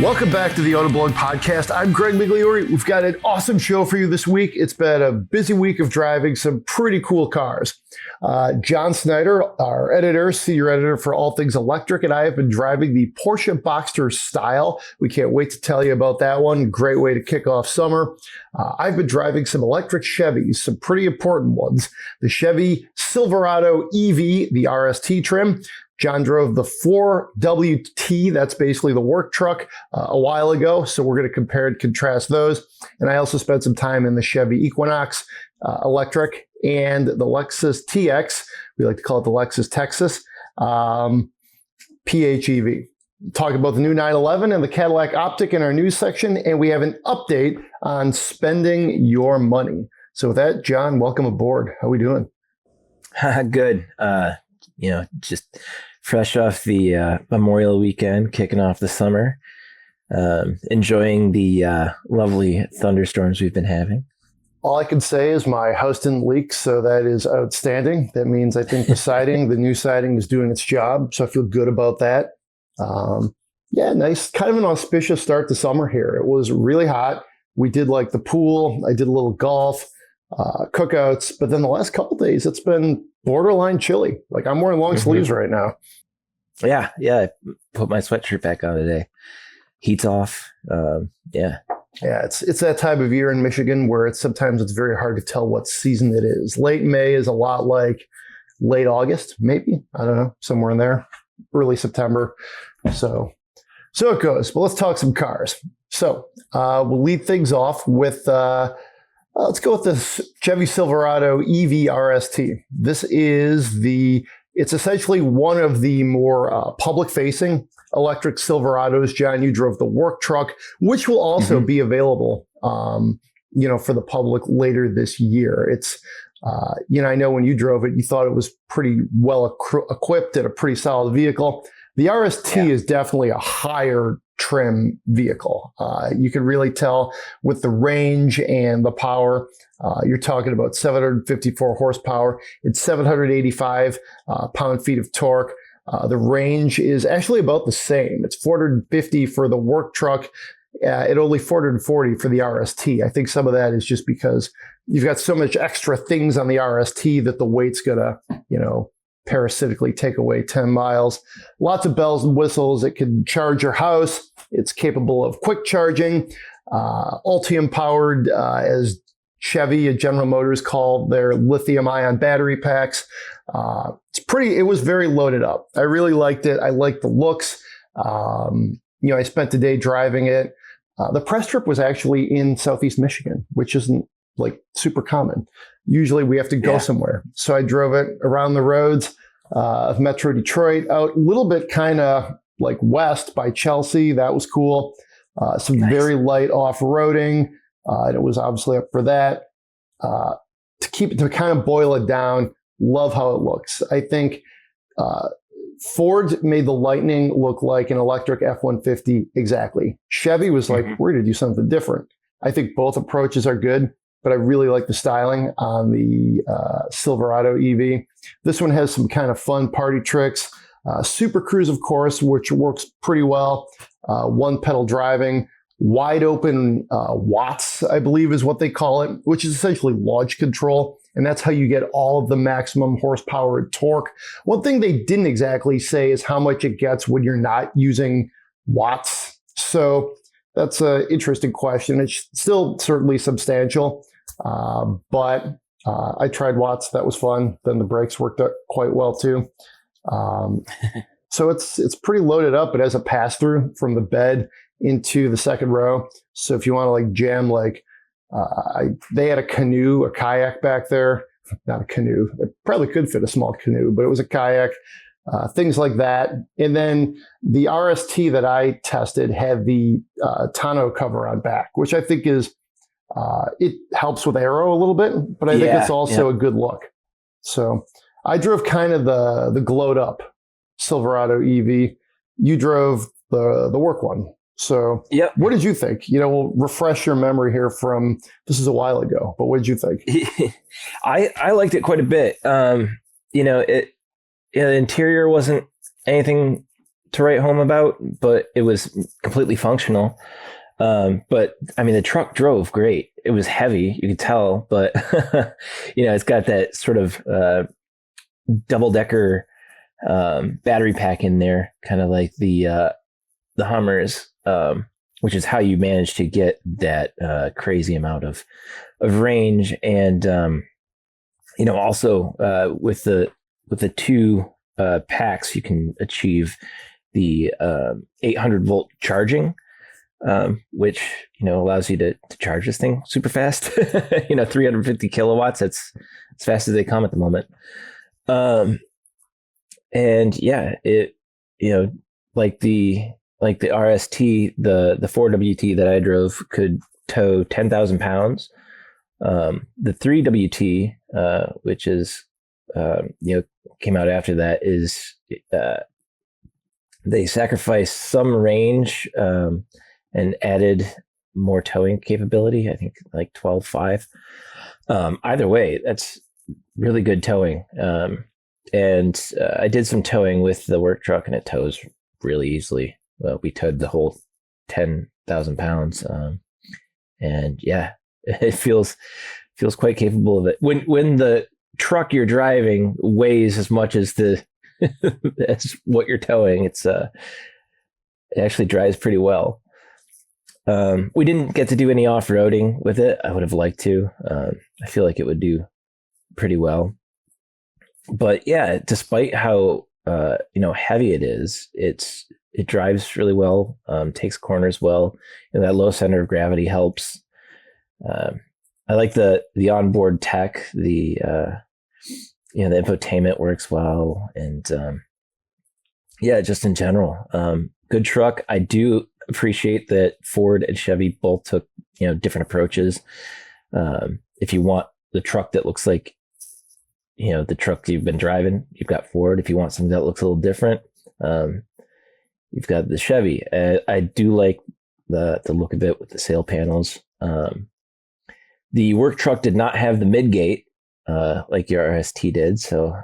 Welcome back to the Autoblog Podcast. I'm Greg Migliore. We've got an awesome show for you this week. It's been a busy week of driving some pretty cool cars. John Snyder, our editor, senior editor for all things electric, and I have been driving the Porsche Boxster Style. We can't wait to tell you about that one. Great way to kick off summer. I've been driving some electric Chevys, some pretty important ones. The Chevy Silverado EV, the RST trim. John drove the 4WT, that's basically the work truck, a while ago. So we're going to compare and contrast those. And I also spent some time in the Chevy Equinox electric and the Lexus TX. We like to call it the Lexus Texas PHEV. Talk about the new 911 and the Cadillac Optiq in our news section. And we have an update on spending your money. So with that, John, welcome aboard. How are we doing? Good. Just fresh off the Memorial weekend, kicking off the summer, enjoying the lovely thunderstorms we've been having. All I can say is my house didn't leak, so that is outstanding. That means I think the new siding is doing its job, so I feel good about that. Nice, kind of an auspicious start to summer here. It was really hot. We did like the pool. I did a little golf, cookouts, but then the last couple of days, it's been borderline chilly. Like I'm wearing long sleeves right now. Yeah. I put my sweatshirt back on today. Heat's off. Yeah, it's that time of year in Michigan where sometimes it's very hard to tell what season it is. Late May is a lot like late August, maybe. I don't know, somewhere in there. Early September. So it goes. But let's talk some cars. So we'll lead things off with let's go with the Chevy Silverado EV RST. It's essentially one of the more public-facing electric Silverados. John, you drove the work truck, which will also be available, for the public later this year. It's, I know when you drove it, you thought it was pretty well equipped and a pretty solid vehicle. The RST is definitely a higher trim vehicle. You can really tell with the range and the power. You're talking about 754 horsepower. It's 785 pound-feet of torque. The range is actually about the same. It's 450 for the work truck and only 440 for the RST. I think some of that is just because you've got so much extra things on the RST that the weight's going to, parasitically take away 10 miles. Lots of bells and whistles. It can charge your house. It's capable of quick charging, Ultium powered, as Chevy and General Motors call their lithium ion battery packs. It was very loaded up. I really liked it. I liked the looks. I spent the day driving it. The press trip was actually in Southeast Michigan, which isn't like super common. Usually we have to go somewhere. So I drove it around the roads of Metro Detroit, out a little bit kind of like west by Chelsea. That was cool. Some very light off-roading. And it was obviously up for that. To kind of boil it down, love how it looks. I think Ford made the Lightning look like an electric F-150 exactly. Chevy was like, we're going to do something different. I think both approaches are good, but I really like the styling on the Silverado EV. This one has some kind of fun party tricks. Super Cruise, of course, which works pretty well. One pedal driving, wide open watts, I believe is what they call it, which is essentially launch control. And that's how you get all of the maximum horsepower and torque. One thing they didn't exactly say is how much it gets when you're not using watts. So that's an interesting question. It's still certainly substantial, but I tried watts. That was fun. Then the brakes worked out quite well too. So it's pretty loaded up. It has a pass through from the bed into the second row. So if you want to like jam, they had a canoe, a kayak back there. Not a canoe. It probably could fit a small canoe, but it was a kayak. Things like that. And then the RST that I tested had the tonneau cover on back, which I think is, it helps with aero a little bit, but I think it's also a good look. So I drove kind of the glowed up Silverado EV. You drove the work one. So what did you think? We'll refresh your memory here this is a while ago, but what did you think? I liked it quite a bit. The interior wasn't anything to write home about, but it was completely functional. But I mean, the truck drove great. It was heavy, you could tell, but it's got that sort of double decker battery pack in there, kind of like the Hummers, which is how you manage to get that crazy amount of range. And also with the two packs, you can achieve the 800 volt charging, which allows you to charge this thing super fast. 350 kilowatts. That's as fast as they come at the moment. And yeah, it like the RST, the 4WT that I drove could tow 10,000 pounds. The 3WT, which is came out after that, is they sacrificed some range and added more towing capability. I think like 12.5. Either way, that's really good towing. And I did some towing with the work truck, and it tows really easily. Well, we towed the whole 10,000 pounds, and yeah, it feels quite capable of it. When the truck you're driving weighs as much as as what you're towing, it actually drives pretty well. We didn't get to do any off-roading with it. I would have liked to. I feel like it would do pretty well. But yeah, despite how heavy it is, it drives really well, takes corners well, and that low center of gravity helps. I like the onboard tech, the infotainment works well, and just in general, good truck. I do appreciate that Ford and Chevy both took different approaches. If you want the truck that looks like the truck you've been driving, you've got Ford. If you want something that looks a little different, you've got the Chevy. I do like the look of it with the sail panels. The work truck did not have the midgate like your RST did, so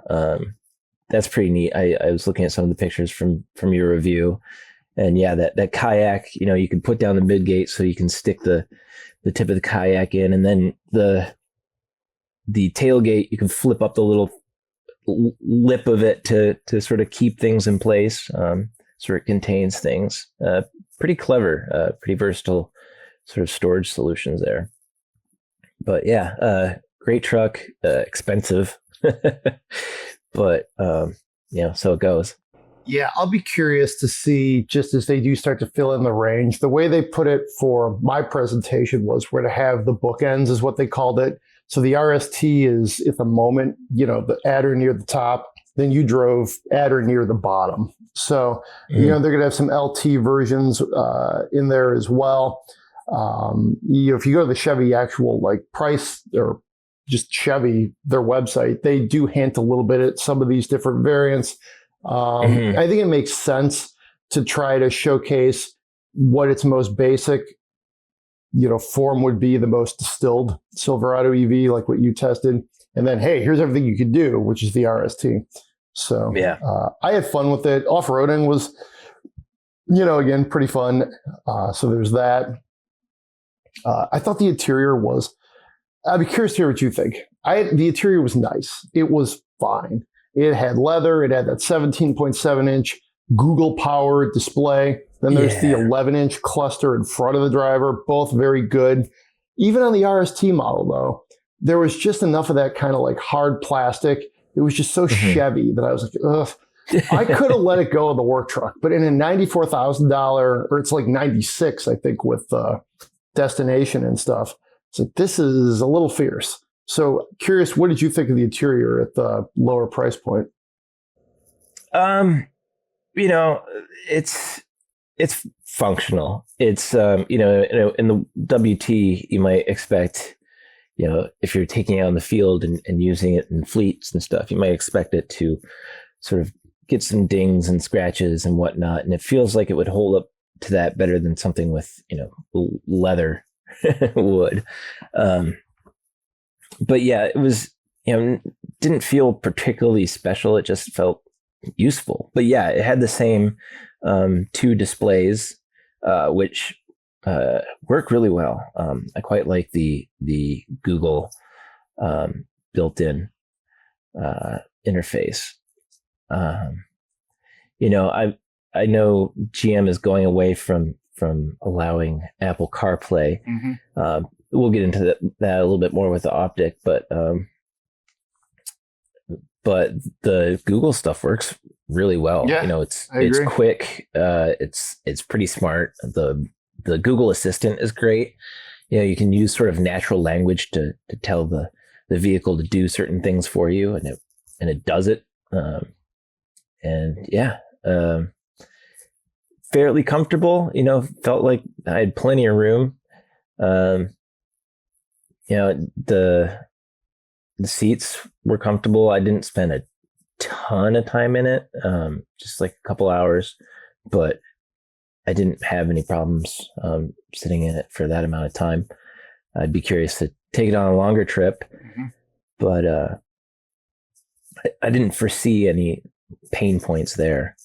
that's pretty neat. I was looking at some of the pictures from your review, and yeah, that kayak, you can put down the midgate so you can stick the tip of the kayak in, and then the tailgate, you can flip up the little lip of it to sort of keep things in place, so it contains things. Pretty clever, pretty versatile sort of storage solutions there. But yeah, great truck, expensive, but so it goes. Yeah, I'll be curious to see, just as they do start to fill in the range. The way they put it for my presentation was we're to have the bookends, is what they called it. So the RST is, at the moment, the adder near the top, then you drove adder near the bottom. So, they're going to have some LT versions in there as well. If you go to the Chevy actual price, or just Chevy, their website, they do hint a little bit at some of these different variants. I think it makes sense to try to showcase what its most basic form would be, the most distilled Silverado EV, like what you tested. And then, hey, here's everything you could do, which is the RST. So yeah, I had fun with it. Off-roading was, again, pretty fun. So there's that. I thought the interior was, I'd be curious to hear what you think. The interior was nice. It was fine. It had leather. It had that 17.7-inch Google-powered display. Then there's the 11-inch cluster in front of the driver, both very good. Even on the RST model, though, there was just enough of that kind of hard plastic. It was just so Chevy that I was like, ugh. I could have let it go of the work truck, but in a $94,000, or it's like 96, I think, with destination and stuff, it's like, this is a little fierce. So curious, what did you think of the interior at the lower price point? It's functional. It's, in the WT, you might expect, if you're taking it on the field and using it in fleets and stuff, you might expect it to sort of get some dings and scratches and whatnot. And it feels like it would hold up to that better than something with, leather would. But yeah, it was, didn't feel particularly special. It just felt, useful. But yeah, it had the same 2 displays, which work really well. I quite like the Google built-in interface. I know GM is going away from allowing Apple CarPlay. We'll get into that a little bit more with the Optiq, but the Google stuff works really well. Yeah, it's quick. It's pretty smart. The Google Assistant is great. You can use sort of natural language to tell the vehicle to do certain things for you, and it does it. Fairly comfortable. Felt like I had plenty of room. The seats were comfortable. I didn't spend a ton of time in it, just like a couple hours, but I didn't have any problems sitting in it for that amount of time. I'd be curious to take it on a longer trip, but I didn't foresee any pain points there.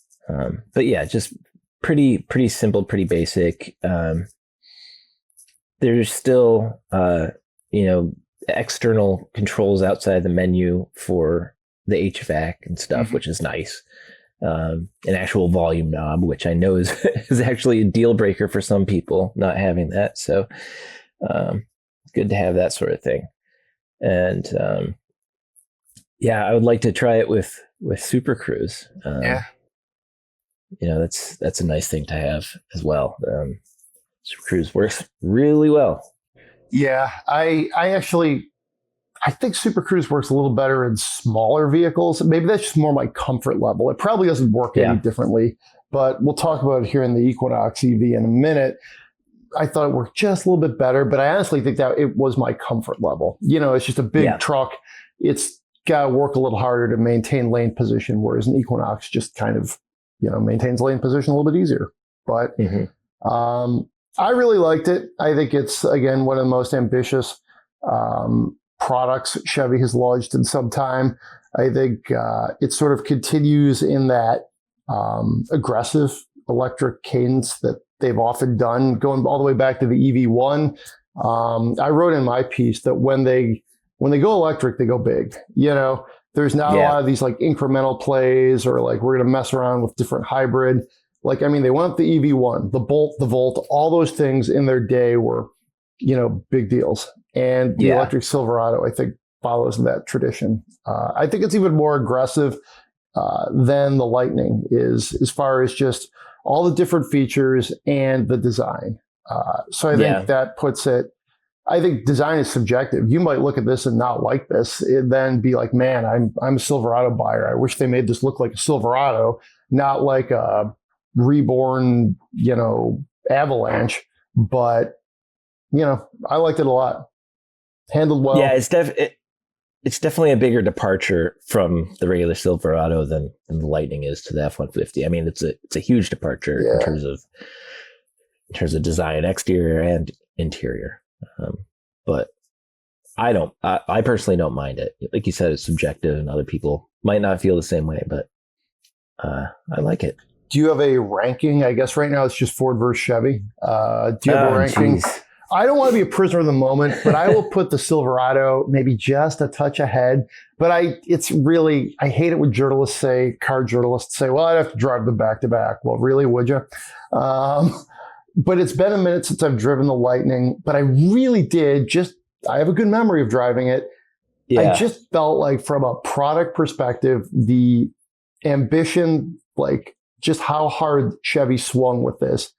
But yeah, just pretty simple, pretty basic. There's still, external controls outside the menu for the HVAC and stuff, which is nice. An actual volume knob, which I know is actually a deal breaker for some people, not having that. So good to have that sort of thing. And I would like to try it with Super Cruise. That's a nice thing to have as well. Super Cruise works really well. Yeah, I think Super Cruise works a little better in smaller vehicles. Maybe that's just more my comfort level. It probably doesn't work any differently, but we'll talk about it here in the Equinox EV in a minute. I thought it worked just a little bit better, but I honestly think that it was my comfort level. It's just a big truck. It's got to work a little harder to maintain lane position, whereas an Equinox just kind of, maintains lane position a little bit easier. But I really liked it. I think it's, again, one of the most ambitious products Chevy has launched in some time. I think it sort of continues in that aggressive electric cadence that they've often done, going all the way back to the EV1. I wrote in my piece that when they go electric, they go big. There's not a lot of these like incremental plays or like we're going to mess around with different hybrid. Like, I mean, they went up the EV1, the Bolt, the Volt, all those things in their day were, big deals. And the electric Silverado, I think, follows that tradition. I think it's even more aggressive than the Lightning is, as far as just all the different features and the design. So I think that puts it, I think design is subjective. You might look at this and not like this, and then be like, man, I'm a Silverado buyer. I wish they made this look like a Silverado, not like a reborn, Avalanche. But, I liked it a lot. Handled well. Yeah, it's definitely a bigger departure from the regular Silverado than the Lightning is to the F-150. I mean, it's a huge departure in terms of design, exterior and interior. But I personally don't mind it. Like you said, it's subjective and other people might not feel the same way, but I like it. Do you have a ranking? I guess right now it's just Ford versus Chevy. Do you have a ranking? Geez. I don't want to be a prisoner of the moment, but I will put the Silverado maybe just a touch ahead. But I hate it when car journalists say, well, I'd have to drive them back to back. Well, really, would you? But it's been a minute since I've driven the Lightning, but I really I have a good memory of driving it. Yeah. I just felt like from a product perspective, the ambition, like just how hard Chevy swung with this.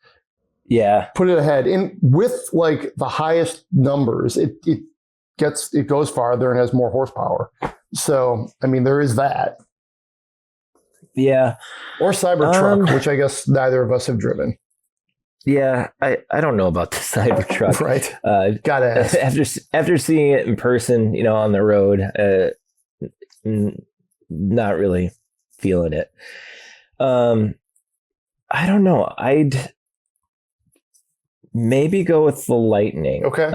Yeah. Put it ahead. And with like the highest numbers, it goes farther and has more horsepower. So, I mean, there is that. Yeah. Or Cybertruck, which I guess neither of us have driven. Yeah, I don't know about the Cybertruck. Right. Gotta ask. After seeing it in person, on the road, not really feeling it. I don't know. I'd maybe go with the Lightning. Okay.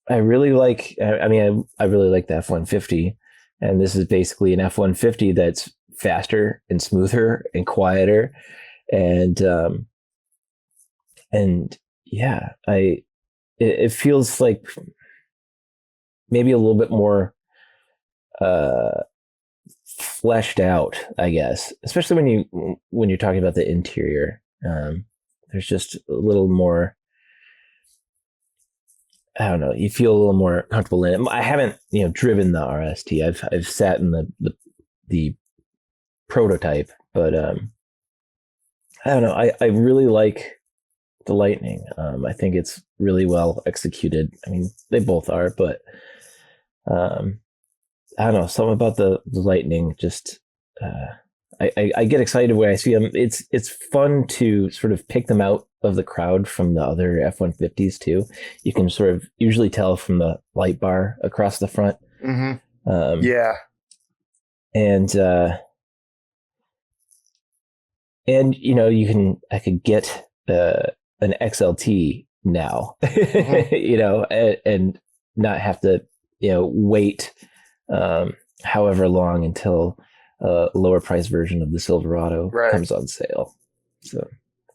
I really like. I really like the F-150. And this is basically an F-150 that's faster and smoother and quieter. And yeah, it feels like maybe a little bit more fleshed out, I guess, especially when you're talking about the interior. There's just a little more, I don't know, you feel a little more comfortable in it. I haven't, driven the RST. I've sat in the prototype, but I don't know. I really like the Lightning. I think it's really well executed. I mean, they both are, but I don't know, something about the Lightning just I get excited when I see them. It's fun to sort of pick them out of the crowd from the other F-150s too. You can sort of usually tell from the light bar across the front. Mm-hmm. Yeah. And I could get an XLT now, mm-hmm. and not have to, wait however long until a lower price version of the Silverado comes on sale. So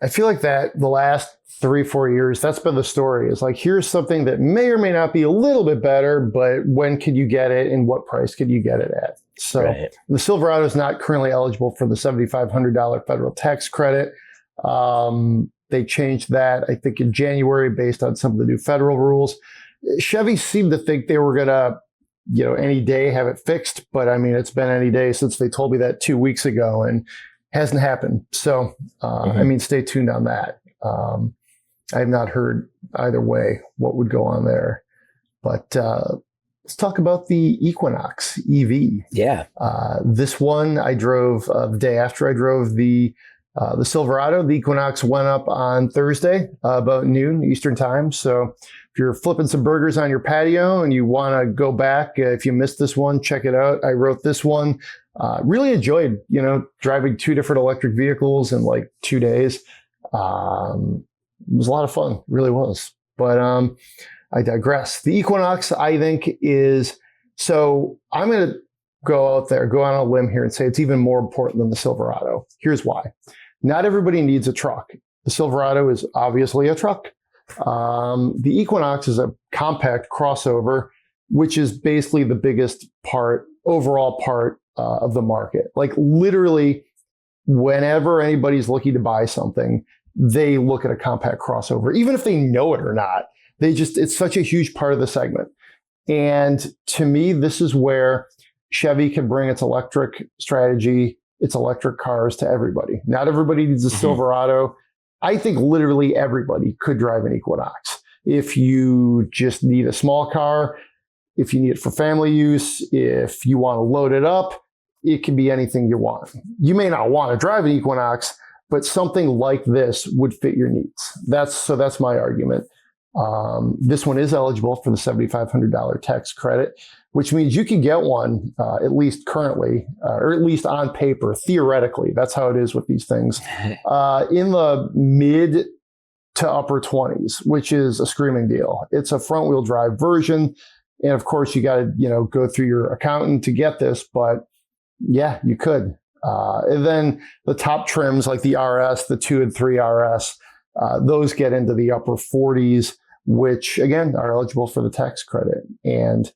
I feel like that the last 3-4 years, that's been the story. It's like, here's something that may or may not be a little bit better, but when could you get it and what price could you get it at? So the Silverado is not currently eligible for the $7,500 federal tax credit. They changed that, I think, in January based on some of the new federal rules. Chevy seemed to think they were going to, any day have it fixed. But I mean, it's been any day since they told me that 2 weeks ago and hasn't happened. So, mm-hmm. I mean, stay tuned on that. I have not heard either way what would go on there. But let's talk about the Equinox EV. Yeah. This one I drove the day after I drove the Silverado. The Equinox went up on Thursday about noon Eastern time. So if you're flipping some burgers on your patio and you want to go back, if you missed this one, check it out. I wrote this one. Really enjoyed, driving 2 different electric vehicles in like 2 days. It was a lot of fun, really was. But I digress. The Equinox, I think, is, so I'm going to go on a limb here and say it's even more important than the Silverado. Here's why. Not everybody needs a truck. The Silverado is obviously a truck. The Equinox is a compact crossover, which is basically the biggest overall part of the market. Like literally, whenever anybody's looking to buy something, they look at a compact crossover, even if they know it or not. It's such a huge part of the segment. And to me, this is where Chevy can bring its electric strategy, its electric cars to everybody. Not everybody needs a mm-hmm. Silverado. I think literally everybody could drive an Equinox. If you just need a small car, if you need it for family use, if you want to load it up, it can be anything you want. You may not want to drive an Equinox, but something like this would fit your needs. That's my argument. This one is eligible for the $7,500 tax credit, which means you can get one, at least currently, or at least on paper, theoretically. That's how it is with these things, in the mid to upper 20s, which is a screaming deal. It's a front wheel drive version. And of course, you got to, go through your accountant to get this, but yeah, you could. And then the top trims like the RS, the 2 and 3 RS, those get into the upper 40s, which again are eligible for the tax credit. And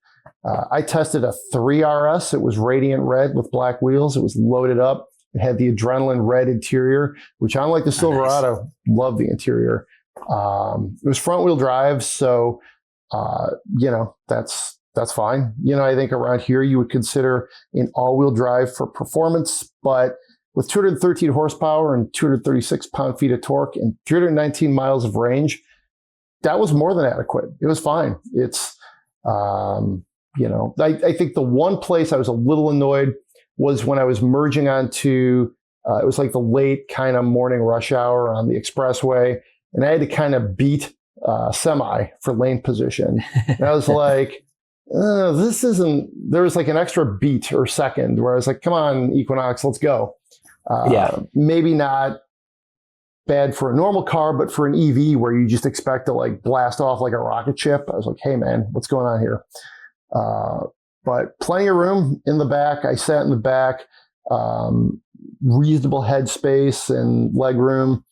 I tested a 3 RS. It was radiant red with black wheels. It was loaded up. It had the adrenaline red interior, which unlike the Silverado, love the interior. It was front wheel drive. So, that's fine. I think around here you would consider an all-wheel drive for performance, but with 213 horsepower and 236 pound-feet of torque and 319 miles of range, that was more than adequate. It was fine. It's, I think the one place I was a little annoyed was when I was merging onto, it was like the late kind of morning rush hour on the expressway, and I had to kind of beat semi for lane position. And I was like, this isn't, there was like an extra beat or second where I was like, come on, Equinox, let's go. Maybe not bad for a normal car, but for an EV where you just expect to like blast off like a rocket ship, I was like, hey man, what's going on here? but plenty of room in the back. I sat in the back, reasonable headspace and leg room.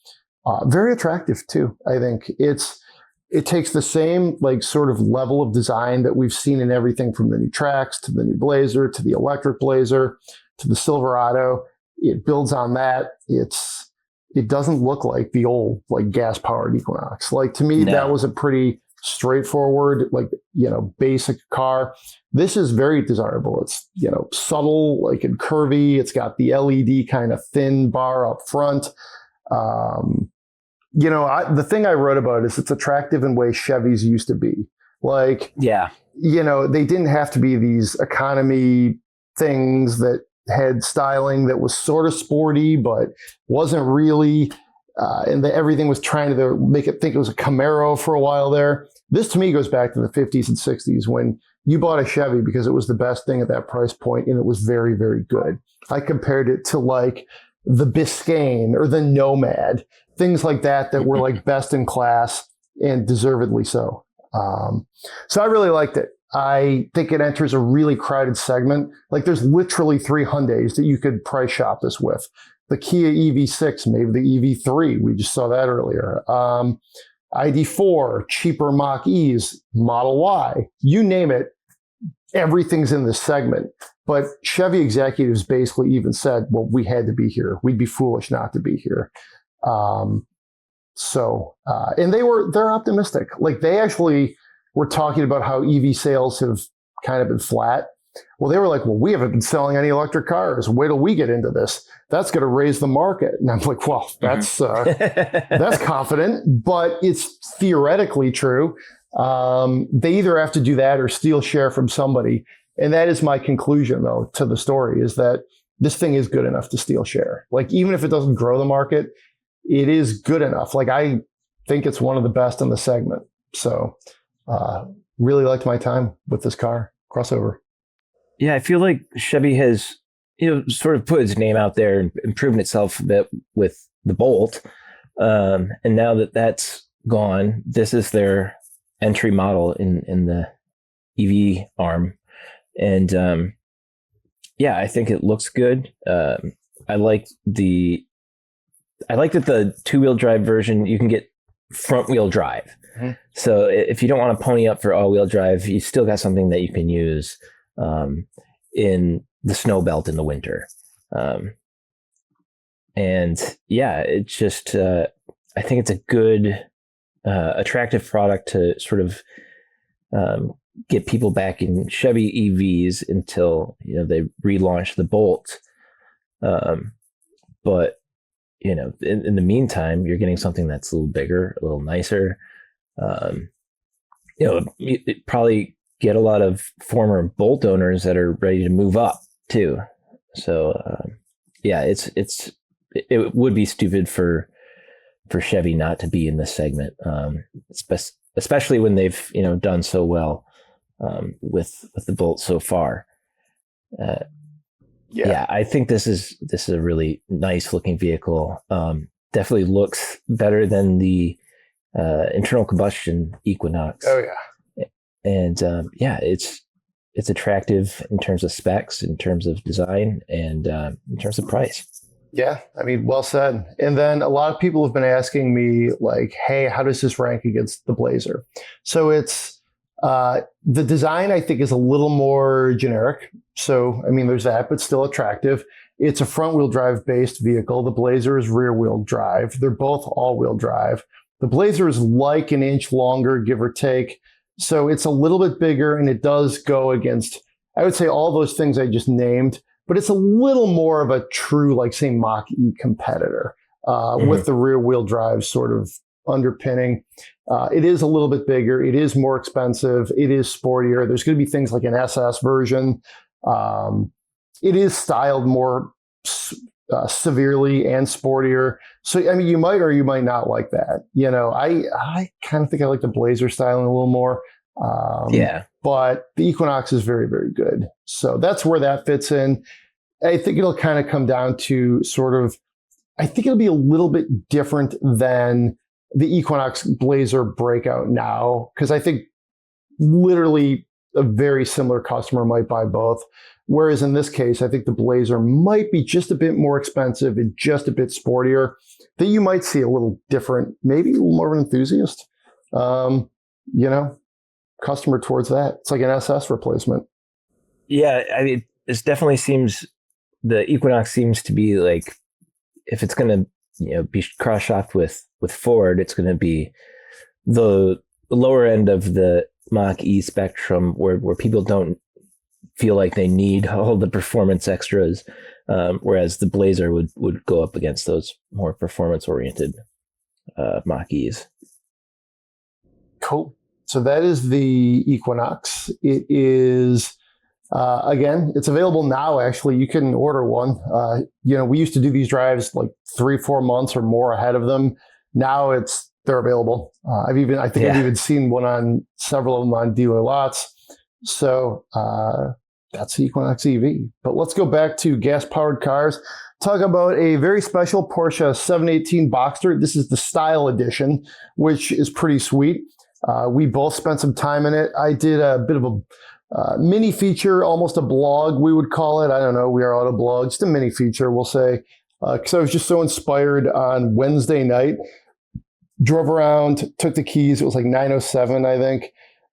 Very attractive too. I think it takes the same like sort of level of design that we've seen in everything from the new Trax to the new Blazer to the electric Blazer to the Silverado. It builds on that. It doesn't look like the old like gas powered Equinox. Like to me, that was a pretty straightforward, like, basic car. This is very desirable. It's, subtle, like and curvy. It's got the LED kind of thin bar up front. The thing I wrote about is it's attractive in ways Chevys used to be. Like, they didn't have to be these economy things that had styling that was sort of sporty, but wasn't really. And everything was trying to make it think it was a Camaro for a while there. This to me goes back to the 50s and 60s when you bought a Chevy because it was the best thing at that price point and it was very, very good. I compared it to like the Biscayne or the Nomad, things like that were like best in class and deservedly so. So I really liked it. I think it enters a really crowded segment. Like there's literally 3 Hyundais that you could price shop this with. The Kia EV6, maybe the EV3. We just saw that earlier. ID4, cheaper Mach-E's, Model Y, you name it. Everything's in this segment. But Chevy executives basically even said, well, we had to be here. We'd be foolish not to be here. And they're optimistic. Like they actually were talking about how EV sales have kind of been flat. Well, they were like, well, we haven't been selling any electric cars. Wait till we get into this. That's going to raise the market. And I'm like, well, that's confident, but it's theoretically true. They either have to do that or steal share from somebody. And that is my conclusion, though, to the story is that this thing is good enough to steal share. Like, even if it doesn't grow the market, it is good enough. Like, I think it's one of the best in the segment. So really liked my time with this car. Crossover. Yeah, I feel like Chevy has, sort of put its name out there and proven itself a bit with the Bolt. And now that that's gone, this is their entry model in the EV arm. And I think it looks good. I like that the 2-wheel drive version, you can get front wheel drive. Mm-hmm. So if you don't want to pony up for all-wheel drive, you still got something that you can use in the snow belt in the winter. It's just, I think it's a good, attractive product to sort of get people back in Chevy EVs until, they relaunch the Bolt. But, in the meantime, you're getting something that's a little bigger, a little nicer. You probably get a lot of former Bolt owners that are ready to move up too. So it would be stupid for Chevy not to be in this segment, especially when they've done so well with the Bolt so far. I think this is a really nice looking vehicle. Definitely looks better than the internal combustion Equinox. Oh yeah. And it's attractive in terms of specs, in terms of design, and in terms of price. Yeah, I mean, well said. And then a lot of people have been asking me like, hey, how does this rank against the Blazer? So it's the design, I think, is a little more generic. So, I mean, there's that, but still attractive. It's a front-wheel drive based vehicle. The Blazer is rear-wheel drive. They're both all-wheel drive. The Blazer is like an inch longer, give or take. So it's a little bit bigger, and it does go against, I would say, all those things I just named, but it's a little more of a true, like, say, Mach-E competitor with the rear-wheel drive sort of underpinning. It is a little bit bigger. It is more expensive. It is sportier. There's going to be things like an SS version. It is styled more severely and sportier. So, I mean, you might or you might not like that. I kind of think I like the Blazer styling a little more. But the Equinox is very, very good. So that's where that fits in. I think it'll kind of come down to I think it'll be a little bit different than the Equinox Blazer breakout now, because I think literally a very similar customer might buy both. Whereas in this case, I think the Blazer might be just a bit more expensive and just a bit sportier, that you might see a little different, maybe a little more of an enthusiast, customer towards that. It's like an SS replacement. Yeah, I mean, this definitely seems, the Equinox seems to be like, if it's going to be cross-shopped with Ford, it's going to be the lower end of the Mach-E spectrum where people don't feel like they need all the performance extras, whereas the Blazer would go up against those more performance-oriented Mach-E's. Cool. So that is the Equinox. It is, again, it's available now, actually. You can order one. We used to do these drives like 3-4 months or more ahead of them. Now they're available. I've even seen one on several of them on dealer lots. So that's the Equinox EV. But let's go back to gas-powered cars. Talk about a very special Porsche 718 Boxster. This is the Style Edition, which is pretty sweet. We both spent some time in it. I did a bit of a mini feature, almost a blog, we would call it. I don't know. We are Autoblog, just a mini feature, we'll say. Because I was just so inspired on Wednesday night. Drove around, took the keys. It was like 9:07, I think.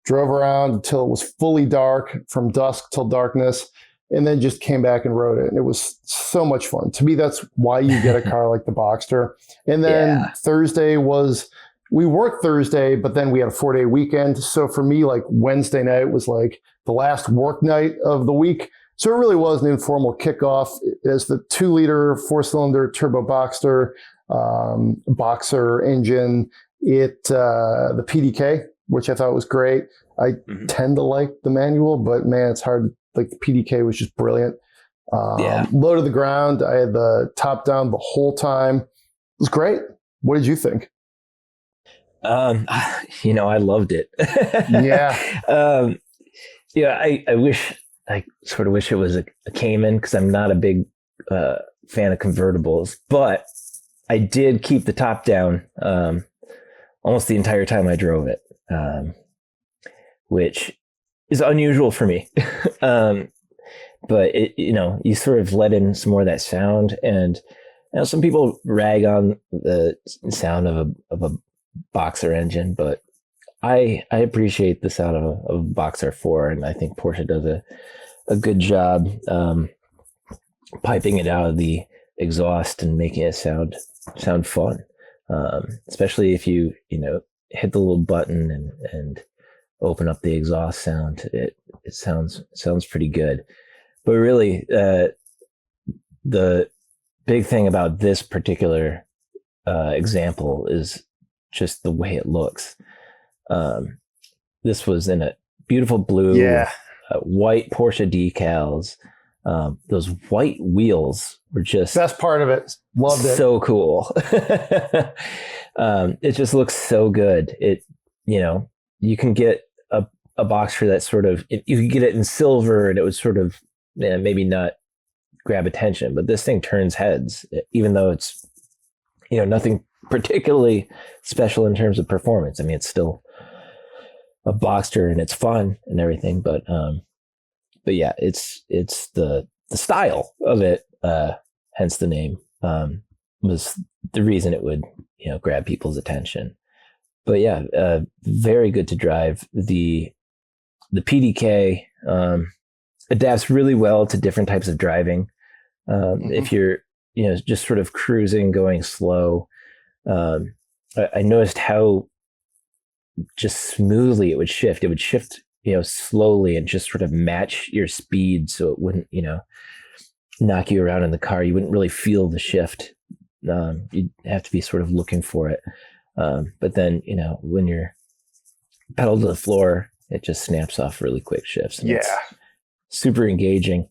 Drove around until it was fully dark, from dusk till darkness, and then just came back and rode it. And it was so much fun. To me, that's why you get a car like the Boxster. And then Thursday we worked Thursday, but then we had a 4-day weekend. So for me, like Wednesday night was like the last work night of the week. So it really was an informal kickoff. As the 2-liter 4-cylinder turbo Boxster, Boxer engine, the PDK, which I thought was great. I tend to like the manual, but man, it's hard. Like the PDK was just brilliant. Low to the ground. I had the top down the whole time. It was great. What did you think? I loved it. I sort of wish it was a Cayman, because I'm not a big fan of convertibles, but I did keep the top down almost the entire time I drove it, which is unusual for me. But you sort of let in some more of that sound, and some people rag on the sound of a Boxer engine, but I appreciate the sound of a Boxer 4, and I think Porsche does a good job piping it out of the exhaust and making it sound fun, especially if you hit the little button and open up the exhaust sound. It sounds pretty good. But really, the big thing about this particular example is just the way it looks. This was in a beautiful blue, white Porsche decals. Those white wheels were just best part of it. Loved it. So cool. It just looks so good. You can get a Boxster that sort of, you could get it in silver and it would sort of maybe not grab attention, but this thing turns heads, even though it's nothing particularly special in terms of performance. I mean, it's still a Boxster and it's fun and everything, but yeah, it's the style of it, hence the name, was the reason it would grab people's attention. But yeah, very good to drive. The PDK adapts really well to different types of driving. If you're just sort of cruising, going slow, I noticed how just smoothly it would shift. It would shift slowly and just sort of match your speed, so it wouldn't knock you around in the car. You wouldn't really feel the shift. You'd have to be sort of looking for it. But then when you're pedal to the floor, it just snaps off really quick shifts. And it's super engaging.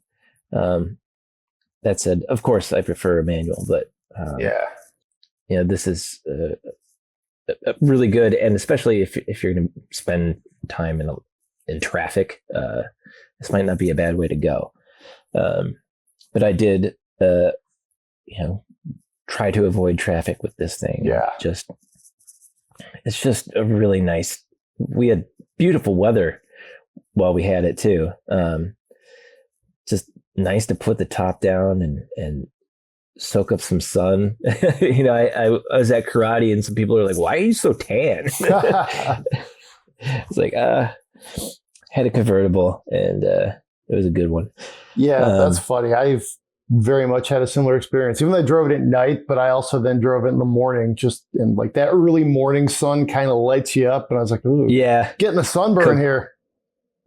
That said, of course, I prefer a manual, but this is really good, and especially if you're going to spend time in traffic, this might not be a bad way to go. But I did, try to avoid traffic with this thing. It's just a really nice. We had beautiful weather while we had it too. Just nice to put the top down and soak up some sun. I was at karate and some people are like, why are you so tan? It's like, had a convertible and it was a good one. Yeah, that's funny. I've very much had a similar experience. Even though I drove it at night, but I also then drove it in the morning, just in like that early morning sun kind of lights you up. And I was like, ooh, yeah, getting a sunburn here.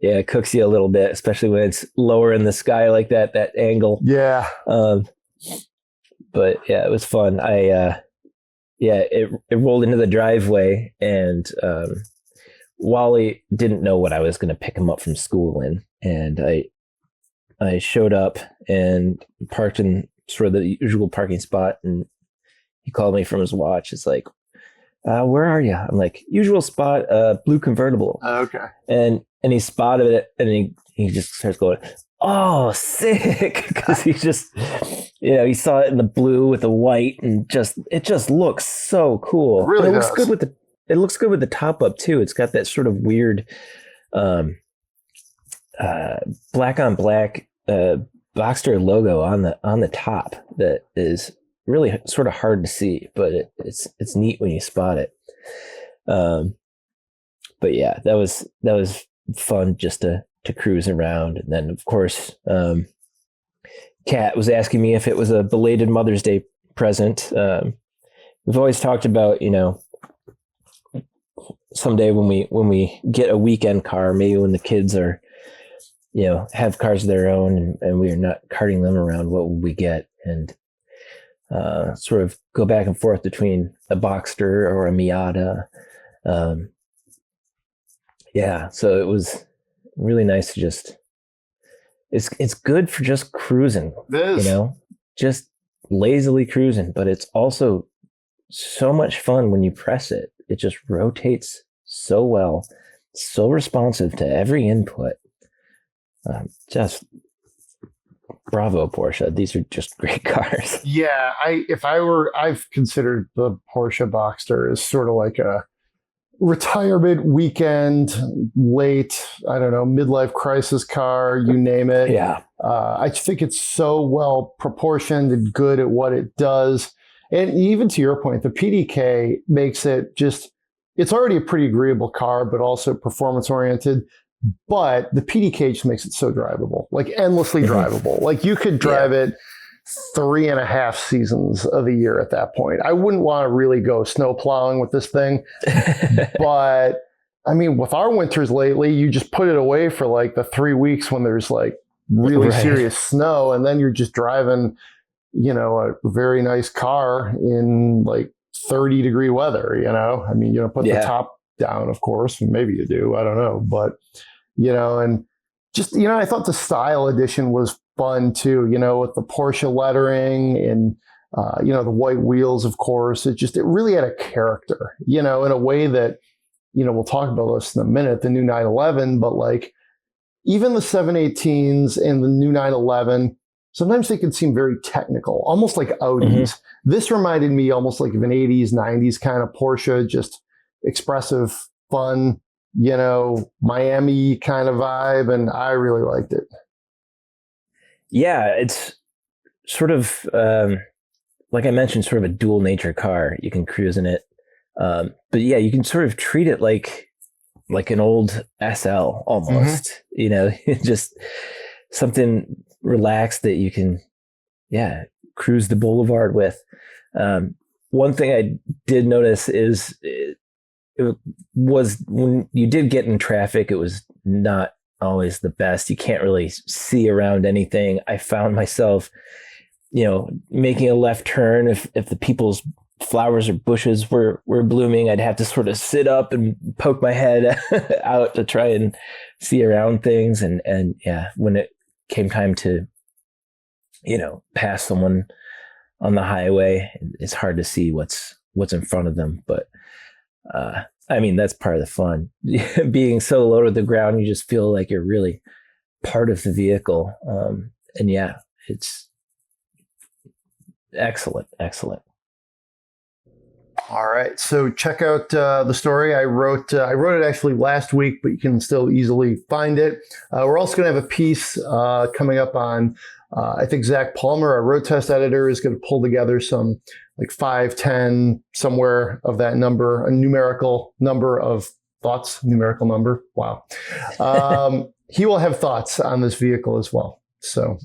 Yeah, it cooks you a little bit, especially when it's lower in the sky like that angle. Yeah. But yeah, it was fun. It rolled into the driveway and Wally didn't know what I was going to pick him up from school in. And I showed up and parked in sort of the usual parking spot. And he called me from his watch. It's like, where are you? I'm like, usual spot, blue convertible. Okay. And he spotted it and he just starts going, oh, sick. Because he just, he saw it in the blue with the white and it just looks so cool. It really looks good it looks good with the top up too. It's got that sort of weird black on black Boxster logo on the top that is really sort of hard to see, but it's neat when you spot it. But yeah, that was fun just to cruise around. And then of course, Kat was asking me if it was a belated Mother's Day present. We've always talked about, someday when we get a weekend car, maybe when the kids are, have cars of their own and we are not carting them around, what will we get? And sort of go back and forth between a Boxster or a Miata. So it was really nice to just, it's good for just cruising, just lazily cruising, but it's also so much fun when you press it. It just rotates so well, so responsive to every input. Just bravo, Porsche. These are just great cars. Yeah, I've considered the Porsche Boxster as sort of like a retirement weekend, late, I don't know, midlife crisis car, you name it. Yeah. I think it's so well proportioned and good at what it does. And even to your point, the PDK makes it it's already a pretty agreeable car, but also performance oriented. But the PDK just makes it so drivable, like endlessly drivable. Like you could drive it 3.5 seasons of the year at that point. I wouldn't want to really go snow plowing with this thing. But I mean, with our winters lately, you just put it away for like the 3 weeks when there's like really serious snow. And then you're just driving, a very nice car in like 30-degree weather, I mean, you don't put the top down, of course, maybe you do, I don't know, but and just, I thought the Style Edition was fun too, with the Porsche lettering and, the white wheels, of course. It really had a character, in a way that, we'll talk about this in a minute, the new 911, but like even the 718s and the new 911, sometimes they can seem very technical, almost like Audis. Mm-hmm. This reminded me almost like of an 80s, 90s kind of Porsche, just expressive, fun, Miami kind of vibe. And I really liked it. Yeah, it's sort of, like I mentioned, sort of a dual nature car. You can cruise in it. But yeah, you can sort of treat it like an old SL almost, just something relaxed that you can, cruise the boulevard with. One thing I did notice is it was when you did get in traffic, it was not always the best. You can't really see around anything. I found myself, making a left turn. If the people's flowers or bushes were blooming, I'd have to sort of sit up and poke my head out to try and see around things. And when it came time to, pass someone on the highway, it's hard to see what's in front of them. But I mean, that's part of the fun. Being so low to the ground, you just feel like you're really part of the vehicle. And yeah, it's excellent. All right. So check out the story. I wrote it actually last week, but you can still easily find it. We're also going to have a piece coming up on, I think Zach Palmer, our road test editor, is going to pull together some like 5, 10, somewhere of that number, a numerical number of thoughts, numerical number. Wow. He will have thoughts on this vehicle as well. So,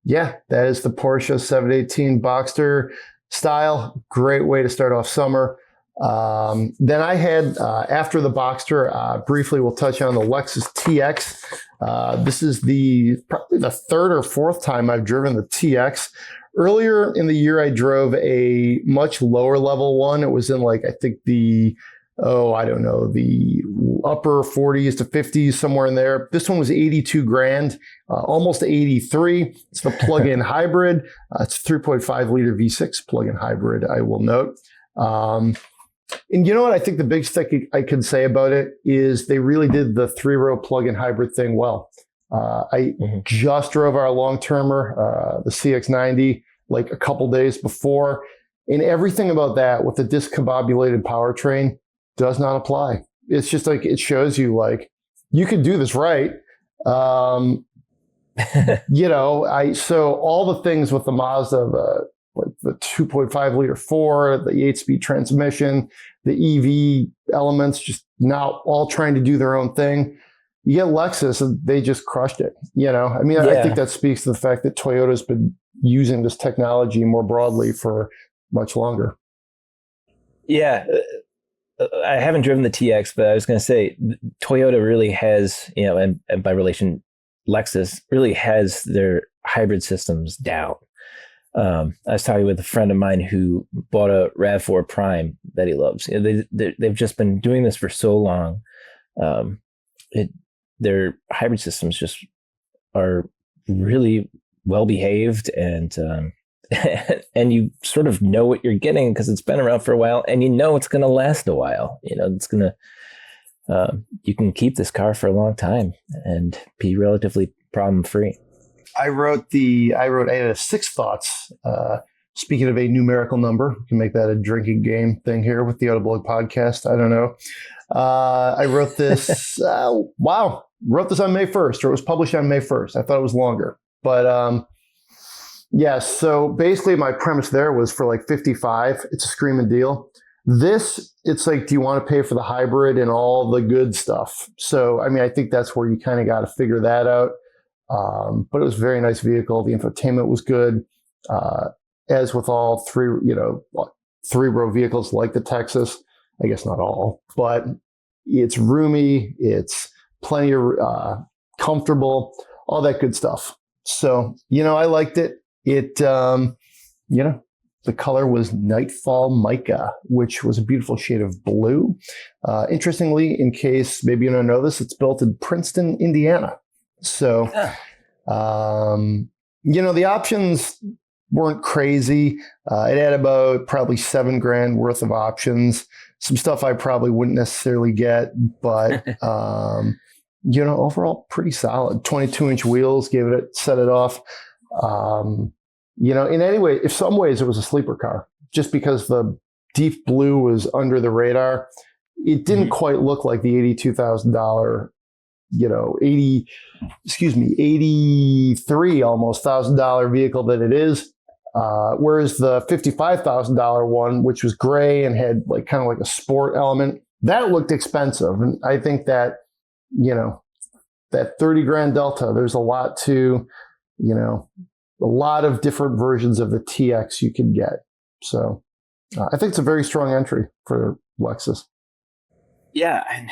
yeah, that is the Porsche 718 Boxster Style. Great way to start off summer. Then I had, after the Boxster, briefly we'll touch on the Lexus TX. This is probably the third or fourth time I've driven the TX. Earlier in the year, I drove a much lower level one. It was in like, I think the upper 40s to 50s, somewhere in there. This one was 82 grand, almost 83. It's the plug-in hybrid. It's 3.5 liter V6 plug-in hybrid, I will note. And you know what? I think the big thing I can say about it is they really did the 3-row plug-in hybrid thing well. I just drove our long-termer, the CX-90, like a couple days before. And everything about that with the discombobulated powertrain does not apply. It's just like, it shows you like, you can do this right. So all the things with the Mazda, the 2.5 liter 4, the 8-speed transmission, the EV elements, just now all trying to do their own thing. You get Lexus and they just crushed it. I think that speaks to the fact that Toyota's been using this technology more broadly for much longer. Yeah. I haven't driven the TX, but I was going to say Toyota really has, and by relation, Lexus really has their hybrid systems down. I was talking with a friend of mine who bought a RAV4 Prime that he loves. They've just been doing this for so long. Their hybrid systems just are really well behaved, and and you sort of know what you're getting because it's been around for a while, and it's going to last a while. It's going to, you can keep this car for a long time and be relatively problem free. I had 6 thoughts. Speaking of a numerical number, we can make that a drinking game thing here with the Autoblog podcast. I don't know. I wrote this, wrote this on May 1st, or it was published on May 1st. I thought it was longer, but, yeah, so basically my premise there was for like 55, it's a screaming deal. This, it's like, do you want to pay for the hybrid and all the good stuff? So, I think that's where you kind of got to figure that out. But it was a very nice vehicle. The infotainment was good. As with all 3-row vehicles like the Texas, I guess not all, but it's roomy. It's plenty of comfortable, all that good stuff. So, I liked it. It, the color was Nightfall Mica, which was a beautiful shade of blue. Interestingly, in case maybe you don't know this, it's built in Princeton, Indiana. So, the options weren't crazy. It had about probably $7 grand worth of options. Some stuff I probably wouldn't necessarily get, but, overall pretty solid. 22-inch wheels set it off. In some ways it was a sleeper car just because the deep blue was under the radar. It didn't quite look like the $82,000, $83 almost $1,000 vehicle that it is. Whereas the $55,000 one, which was gray and had kind of like a sport element, that looked expensive. And I think that, that 30 grand delta, there's a lot to, a lot of different versions of the TX you could get. So I think it's a very strong entry for Lexus. Yeah, and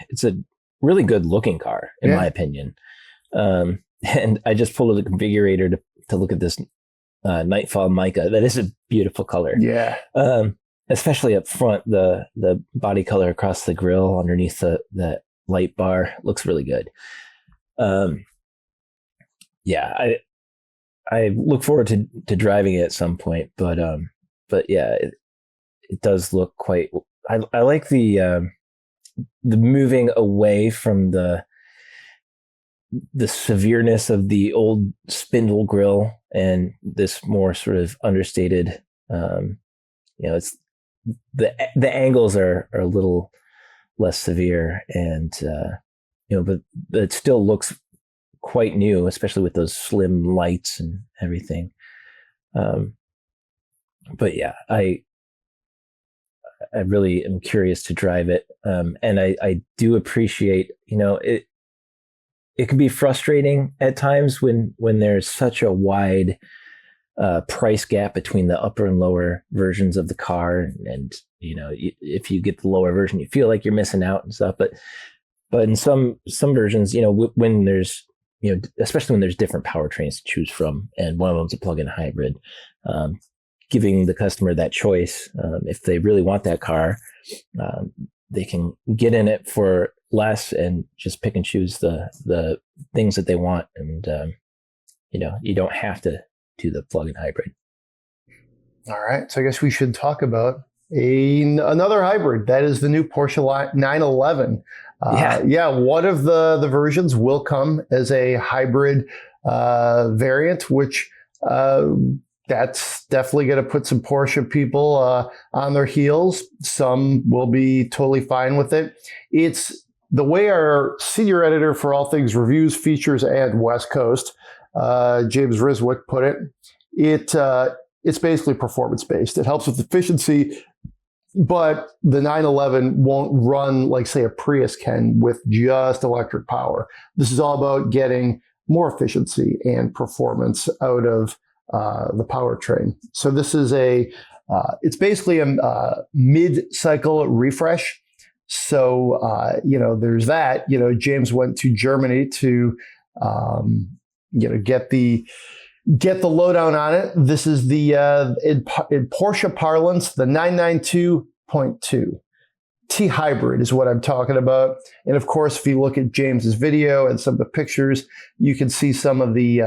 it's a really good looking car, in my opinion. And I just pulled the configurator to look at this Nightfall Mica. That is a beautiful color. Yeah. Especially up front, the body color across the grille underneath the light bar looks really good. I look forward to driving it at some point, but yeah, it does look quite. I like the moving away from the severeness of the old spindle grille and this more sort of understated. It's the angles are a little less severe, and but it still looks quite new, especially with those slim lights and everything. But yeah, I really am curious to drive it, and I do appreciate, it can be frustrating at times when there's such a wide price gap between the upper and lower versions of the car, and if you get the lower version, you feel like you're missing out and stuff. But in some versions, when there's especially when there's different powertrains to choose from, and one of them's a plug-in hybrid, giving the customer that choice, if they really want that car, they can get in it for less and just pick and choose the things that they want, and you don't have to do the plug-in hybrid. All right, so I guess we should talk about another hybrid. That is the new Porsche 911. One of the versions will come as a hybrid variant, which that's definitely going to put some Porsche people on their heels. Some will be totally fine with it. It's the way our senior editor for all things reviews, features, and West Coast, James Riswick, put it. It's basically performance-based. It helps with efficiency, but the 911 won't run like, say, a Prius can with just electric power. This is all about getting more efficiency and performance out of the powertrain. So this is it's basically a mid-cycle refresh. So, there's that. James went to Germany to, get the lowdown on it. This is the, in Porsche parlance, the 992.2. T-Hybrid is what I'm talking about. And of course, if you look at James's video and some of the pictures, you can see some of the,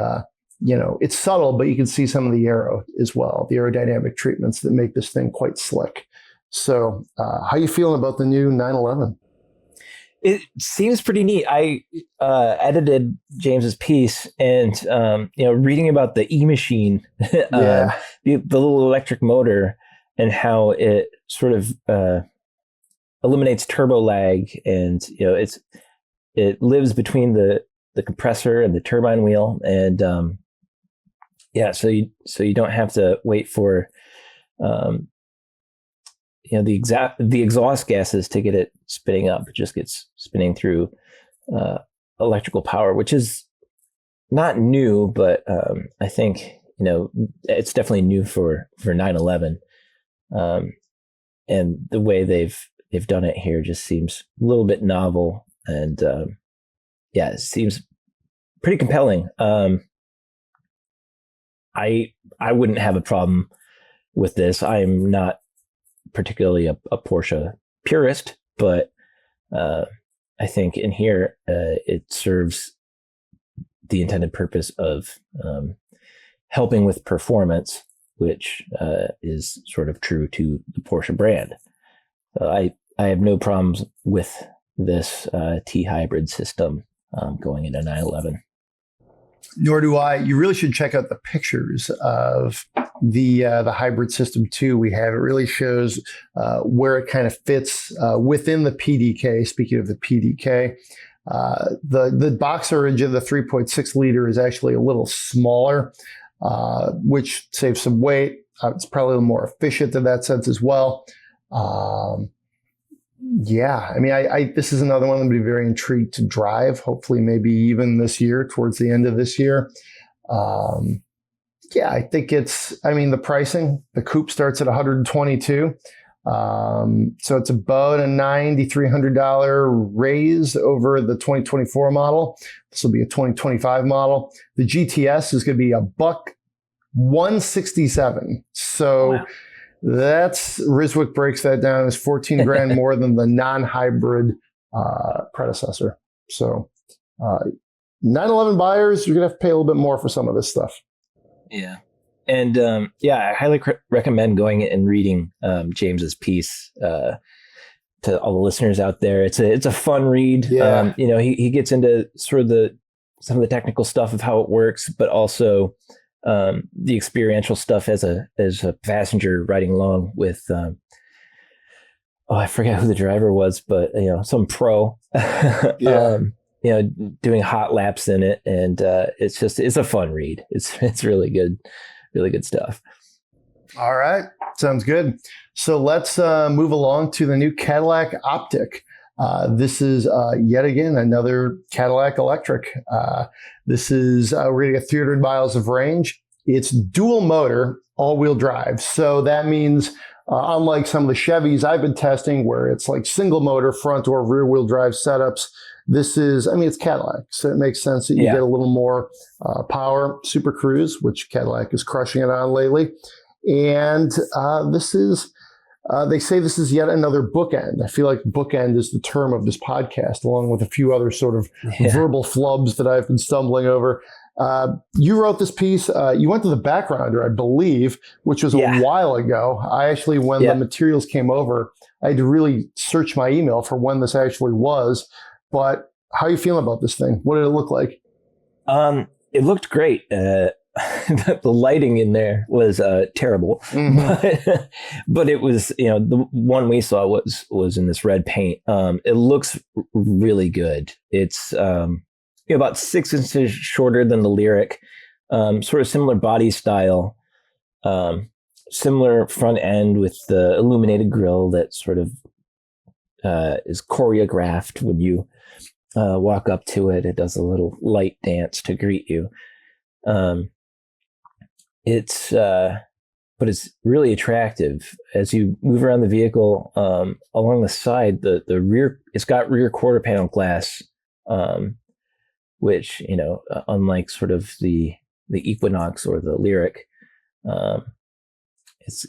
it's subtle, but you can see some of the aero as well, the aerodynamic treatments that make this thing quite slick. So how you feeling about the new 911? It seems pretty neat. I edited James's piece, and reading about the e-machine, the little electric motor, and how it sort of eliminates turbo lag, and it lives between the compressor and the turbine wheel, and so you don't have to wait for the exhaust gases to get it spinning up. It just gets spinning through electrical power, which is not new, but I think it's definitely new for 911. And the way they've done it here just seems a little bit novel, and it seems pretty compelling. I wouldn't have a problem with this. I am not particularly a Porsche purist, but I think in here it serves the intended purpose of helping with performance, which is sort of true to the Porsche brand. I have no problems with this T-Hybrid system going into 911. Nor do I. You really should check out the pictures of the hybrid system too. We have, it really shows where it kind of fits within the PDK. Speaking of the PDK, the Boxster engine, the 3.6 liter, is actually a little smaller, which saves some weight. It's probably a little more efficient in that sense as well. This is another one I'm going to be very intrigued to drive. Hopefully, maybe even this year, towards the end of this year. I think the pricing, the coupe starts at $122. So it's about a $9,300 raise over the 2024 model. This will be a 2025 model. The GTS is going to be $167. So wow. That's, Riswick breaks that down as 14 grand more than the non-hybrid predecessor. So 911 buyers, you're going to have to pay a little bit more for some of this stuff. Yeah. And I highly recommend going and reading James's piece to all the listeners out there. It's a fun read. Yeah. He gets into sort of some of the technical stuff of how it works, but also the experiential stuff as a passenger riding along with I forget who the driver was, but some pro, Yeah. doing hot laps in it, and it's a fun read. It's really good stuff. All right. Sounds good. So let's move along to the new Cadillac Optiq. This is yet again another Cadillac electric. This is we're going to get 300 miles of range. It's dual motor, all-wheel drive. So that means unlike some of the Chevys I've been testing where it's like single motor front or rear wheel drive setups, this is, it's Cadillac. So it makes sense that you get a little more power. Super Cruise, which Cadillac is crushing it on lately. And this is, they say this is yet another bookend. I feel like bookend is the term of this podcast, along with a few other sort of verbal flubs that I've been stumbling over. You wrote this piece. You went to the Backgrounder, I believe, which was a while ago. I actually, when the materials came over, I had to really search my email for when this actually was. But how are you feeling about this thing? What did it look like? It looked great. The lighting in there was terrible, but it was, the one we saw was in this red paint. It looks really good. It's about 6 inches shorter than the Lyric, sort of similar body style, similar front end with the illuminated grille that sort of is choreographed when you walk up to it. It does a little light dance to greet you. But it's really attractive as you move around the vehicle. Along the side, the rear, it's got rear quarter panel glass, which, unlike sort of the Equinox or the Lyric,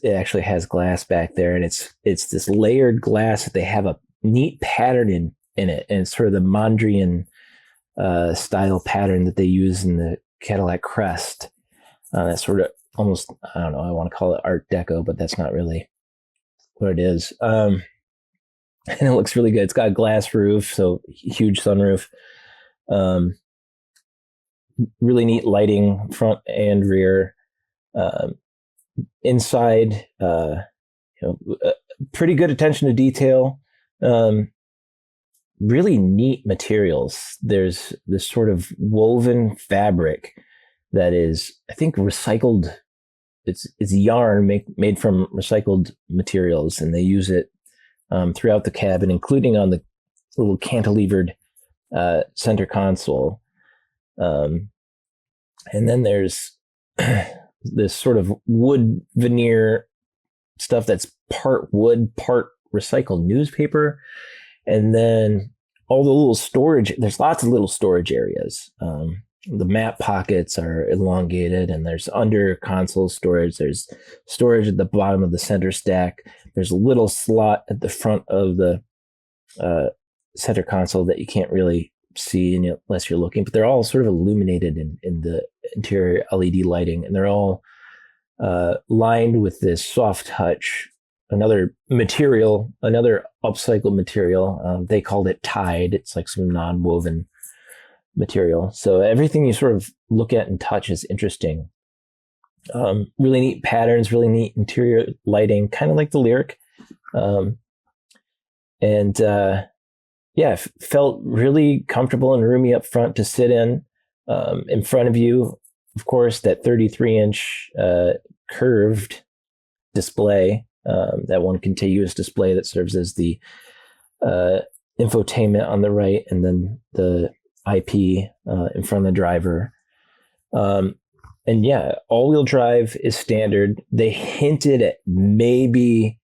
it actually has glass back there, and it's this layered glass that they have a neat pattern in it, and it's sort of the Mondrian style pattern that they use in the Cadillac Crest. That's sort of almost, I don't know, I want to call it Art Deco, but that's not really what it is. And it looks really good. It's got a glass roof, so huge sunroof. Really neat lighting, front and rear. Inside, pretty good attention to detail. Really neat materials. There's this sort of woven fabric that is, I think, recycled. It's yarn made from recycled materials, and they use it throughout the cabin, including on the little cantilevered center console. And then there's this sort of wood veneer stuff that's part wood, part recycled newspaper. And then all the little storage, there's lots of little storage areas. The map pockets are elongated, and there's under console storage. There's storage at the bottom of the center stack. There's a little slot at the front of the center console that you can't really see unless you're looking, but they're all sort of illuminated in the interior LED lighting, and they're all lined with this soft touch, another upcycled material. They called it Tide. It's like some non-woven material. So everything you sort of look at and touch is interesting. Really neat patterns, really neat interior lighting, kind of like the Lyric. Felt really comfortable and roomy up front to sit in. In front of you, of course, that 33-inch curved display, that one contiguous display that serves as the infotainment on the right, and then the IP in front of the driver. All-wheel drive is standard. They hinted at maybe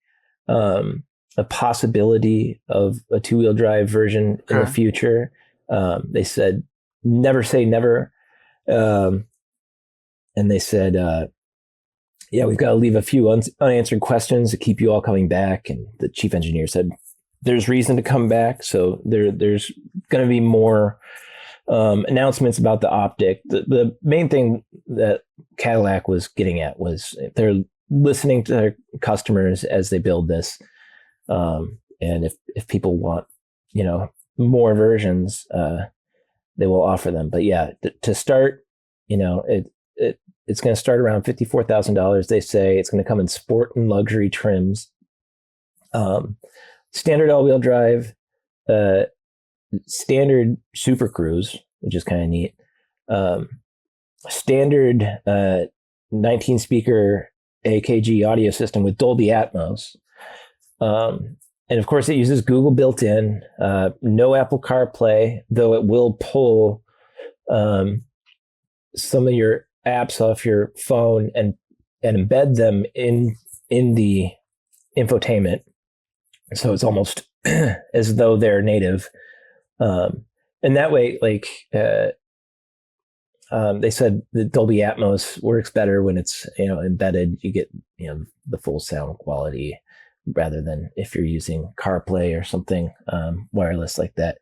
a possibility of a two-wheel drive version in the future. They said, never say never. And they said, we've got to leave a few unanswered questions to keep you all coming back. And the chief engineer said, there's reason to come back. So there's going to be more announcements about the Optiq. The main thing that Cadillac was getting at was they're listening to their customers as they build this. And if people want, more versions, they will offer them. But to start, it's going to start around $54,000. They say it's going to come in sport and luxury trims. standard all-wheel drive, standard Super Cruise, which is kind of neat. Standard 19-speaker AKG audio system with Dolby Atmos. And of course, it uses Google built in. No Apple CarPlay, though it will pull some of your apps off your phone and embed them in the infotainment. So it's almost as though they're native. And that way, like they said, the Dolby Atmos works better when it's embedded. You get the full sound quality rather than if you're using CarPlay or something wireless like that.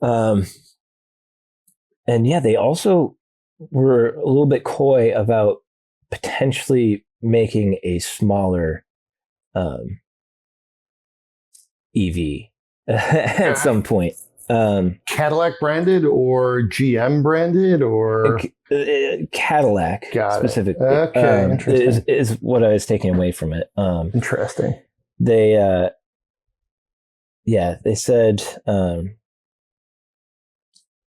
And yeah, they also were a little bit coy about potentially making a smaller EV at some point. Cadillac branded or GM branded or Cadillac specifically. Okay, interesting. Is what I was taking away from it. Interesting. They said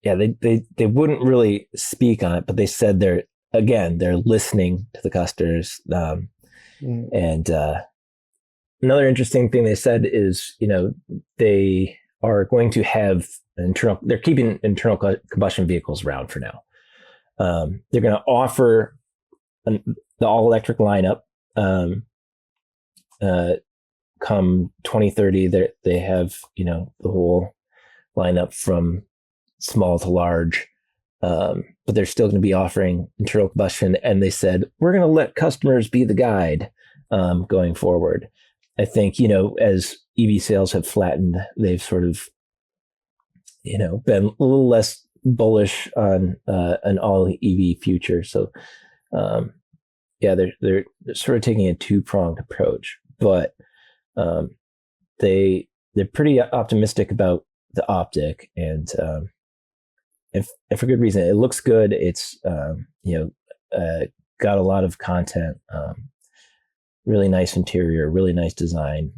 they wouldn't really speak on it, but they said they're listening to the customers. And another interesting thing they said is, they are going to have they're keeping internal combustion vehicles around for now. They're going to offer the all electric lineup. Come 2030, they have, the whole lineup from small to large. But they're still going to be offering internal combustion. And they said, we're going to let customers be the guide going forward. I think, as EV sales have flattened, they've sort of, been a little less bullish on an all EV future. So, they're sort of taking a two-pronged approach, but they're pretty optimistic about the Optiq, and for good reason. It looks good. It's got a lot of content. Really nice interior, really nice design,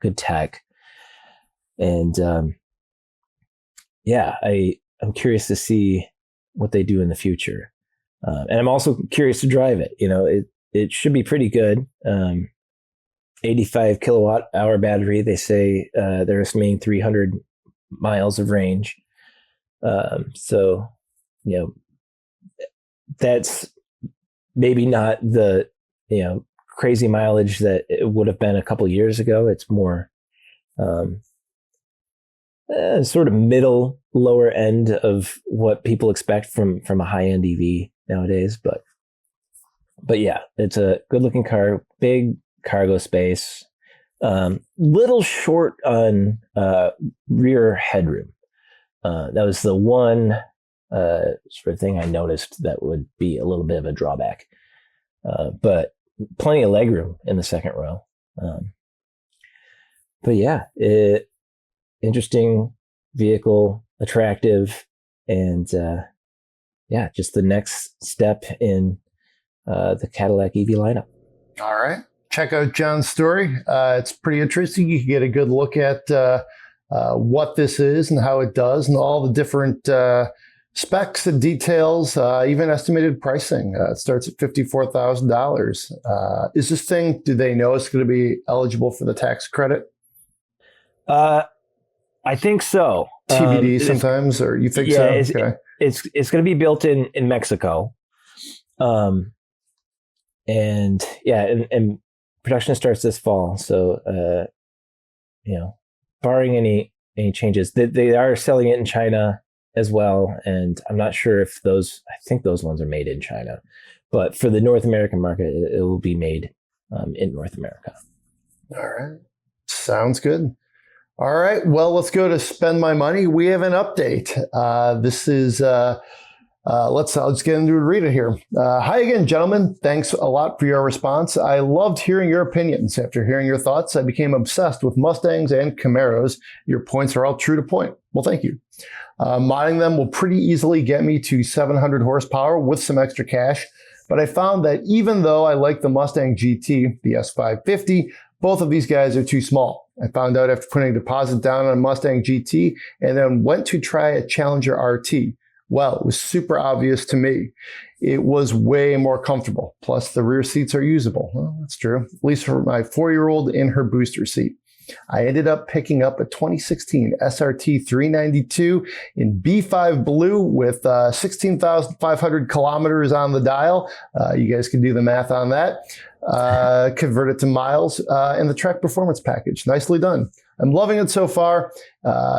good tech. And I'm curious to see what they do in the future. And I'm also curious to drive it. It should be pretty good. 85 kilowatt hour battery. They say they're estimating 300 miles of range. So, that's maybe not the, crazy mileage that it would have been a couple years ago. It's more sort of middle, lower end of what people expect from a high-end EV nowadays. But yeah, it's a good-looking car, big cargo space, little short on rear headroom. That was the one sort of thing I noticed that would be a little bit of a drawback. But plenty of legroom in the second row. But yeah, interesting vehicle, attractive, and just the next step in the Cadillac EV lineup. All right. Check out John's story. It's pretty interesting. You can get a good look at what this is and how it does and all the different specs and details, even estimated pricing. It starts at $54,000. Is this thing, do they know it's going to be eligible for the tax credit? I think so. TBD sometimes, or you think so? Okay. It's going to be built in Mexico. And production starts this fall. So, barring any changes, they are selling it in China as well. And I'm not sure if I think those ones are made in China, but for the North American market, it will be made in North America. All right. Sounds good. All right. Well, let's go to Spend My Money. We have an update. This is, let's get into it, read it here. Hi again, gentlemen. Thanks a lot for your response. I loved hearing your opinions. After hearing your thoughts, I became obsessed with Mustangs and Camaros. Your points are all true to point. Well, thank you. Modding them will pretty easily get me to 700 horsepower with some extra cash. But I found that even though I like the Mustang GT, the S550, both of these guys are too small. I found out after putting a deposit down on a Mustang GT and then went to try a Challenger RT. Well, it was super obvious to me. It was way more comfortable. Plus, the rear seats are usable. Well, that's true, at least for my 4-year-old in her booster seat. I ended up picking up a 2016 SRT 392 in B5 blue with 16,500 kilometers on the dial. You guys can do the math on that. Convert it to miles and the Trek Performance package. Nicely done. I'm loving it so far.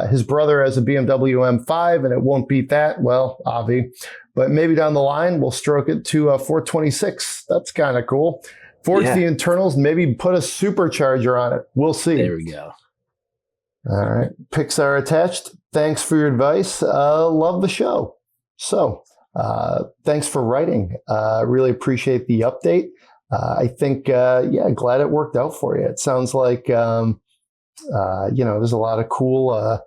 His brother has a BMW M5 and it won't beat that. Well, Avi. But maybe down the line, we'll stroke it to a 426. That's kind of cool. Forge the internals, maybe put a supercharger on it. We'll see. There we go. All right. Pics are attached. Thanks for your advice. Love the show. So thanks for writing. Really appreciate the update. I think, glad it worked out for you. It sounds like, there's a lot of cool,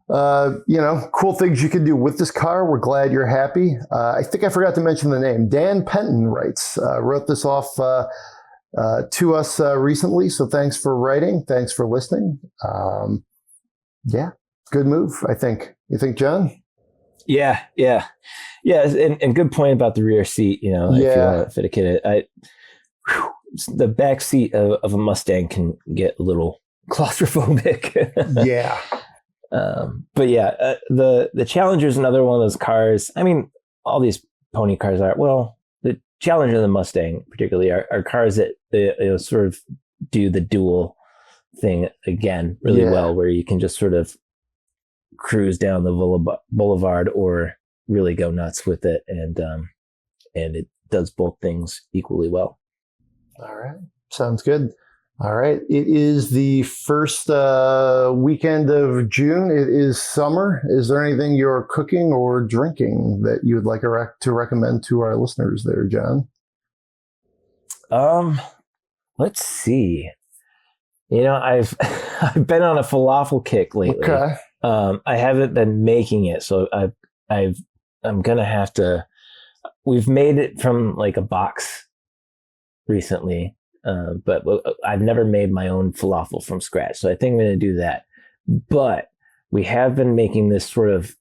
cool things you can do with this car. We're glad you're happy. I think I forgot to mention the name. Dan Penton wrote this off to us recently. So thanks for writing. Thanks for listening. Good move, I think. You think, John? Yeah. And good point about the rear seat. If you want to fit a kid in. The back seat of a Mustang can get a little claustrophobic. Yeah. But the Challenger is another one of those cars. I mean, all these pony cars are, well, the Challenger and the Mustang particularly are cars that sort of do the dual thing again really well, where you can just sort of cruise down the boulevard or really go nuts with it. And it does both things equally well. All right. Sounds good. All right. It is the first weekend of June. It is summer. Is there anything you're cooking or drinking that you would like to recommend to our listeners there, John? Let's see. I've been on a falafel kick lately. Okay. I haven't been making it, so I'm gonna have to. We've made it from like a box recently. But I've never made my own falafel from scratch. So I think I'm going to do that. But we have been making this sort of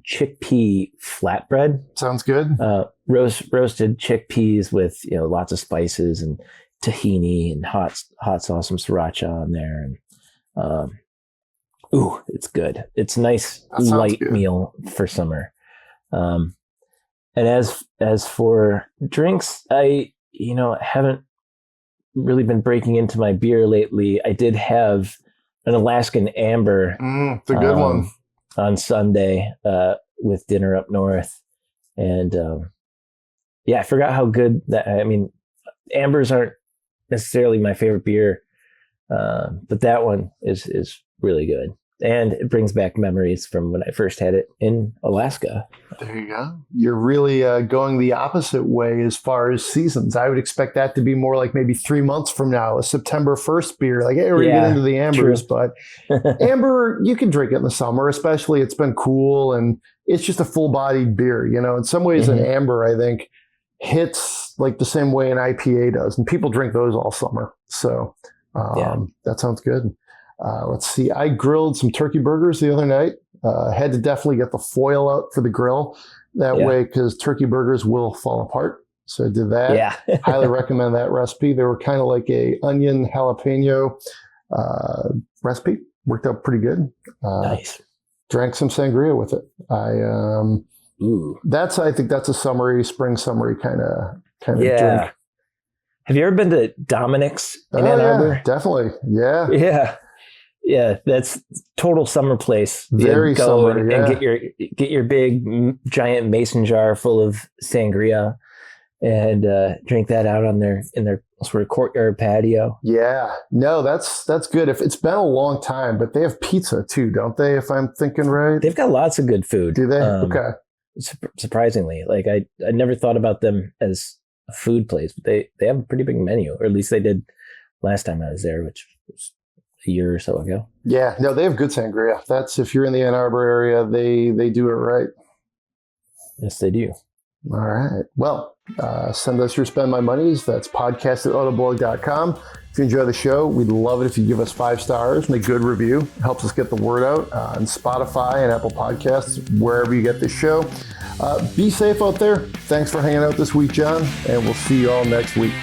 chickpea flatbread. Sounds good. Roasted chickpeas with lots of spices and tahini and hot sauce, some sriracha on there. And it's good. It's a nice light meal for summer. And as for drinks, I haven't really been breaking into my beer lately. I did have an Alaskan Amber. It's a good one. On Sunday with dinner up north. And I forgot how good that, I mean, Ambers aren't necessarily my favorite beer, but that one is really good. And it brings back memories from when I first had it in Alaska. There you go. You're really going the opposite way as far as seasons. I would expect that to be more like maybe 3 months from now, a September 1st beer. Like, hey, we're going to get into the Ambers. True. But Amber, you can drink it in the summer, especially it's been cool and it's just a full-bodied beer. In some ways an Amber, I think, hits like the same way an IPA does. And people drink those all summer. So that sounds good. Let's see. I grilled some turkey burgers the other night. Had to definitely get the foil out for the grill that way because turkey burgers will fall apart. So I did that. Yeah. Highly recommend that recipe. They were kind of like a onion jalapeno recipe. Worked out pretty good. Nice. Drank some sangria with it. I think that's a spring summery kind of drink. Have you ever been to Dominic's in Ann Arbor? Yeah, definitely. Yeah. Yeah. Yeah, that's total summer place. Very go summer, and get your big giant mason jar full of sangria and drink that out in their sort of courtyard patio. Yeah, no, that's good. If it's been a long time, but they have pizza too, don't they? If I'm thinking right, they've got lots of good food. Do they? Okay. Surprisingly, like I never thought about them as a food place, but they have a pretty big menu, or at least they did last time I was there, which was a year or so ago. Yeah, no, they have good sangria. That's if you're in the Ann Arbor area, they do it right. Yes, they do. All right. Well, send us your spend my monies. That's podcast@autoblog.com. If you enjoy the show, we'd love it if you give us 5 stars and a good review. It helps us get the word out on Spotify and Apple Podcasts, wherever you get this show. Be safe out there. Thanks for hanging out this week, John, and we'll see you all next week.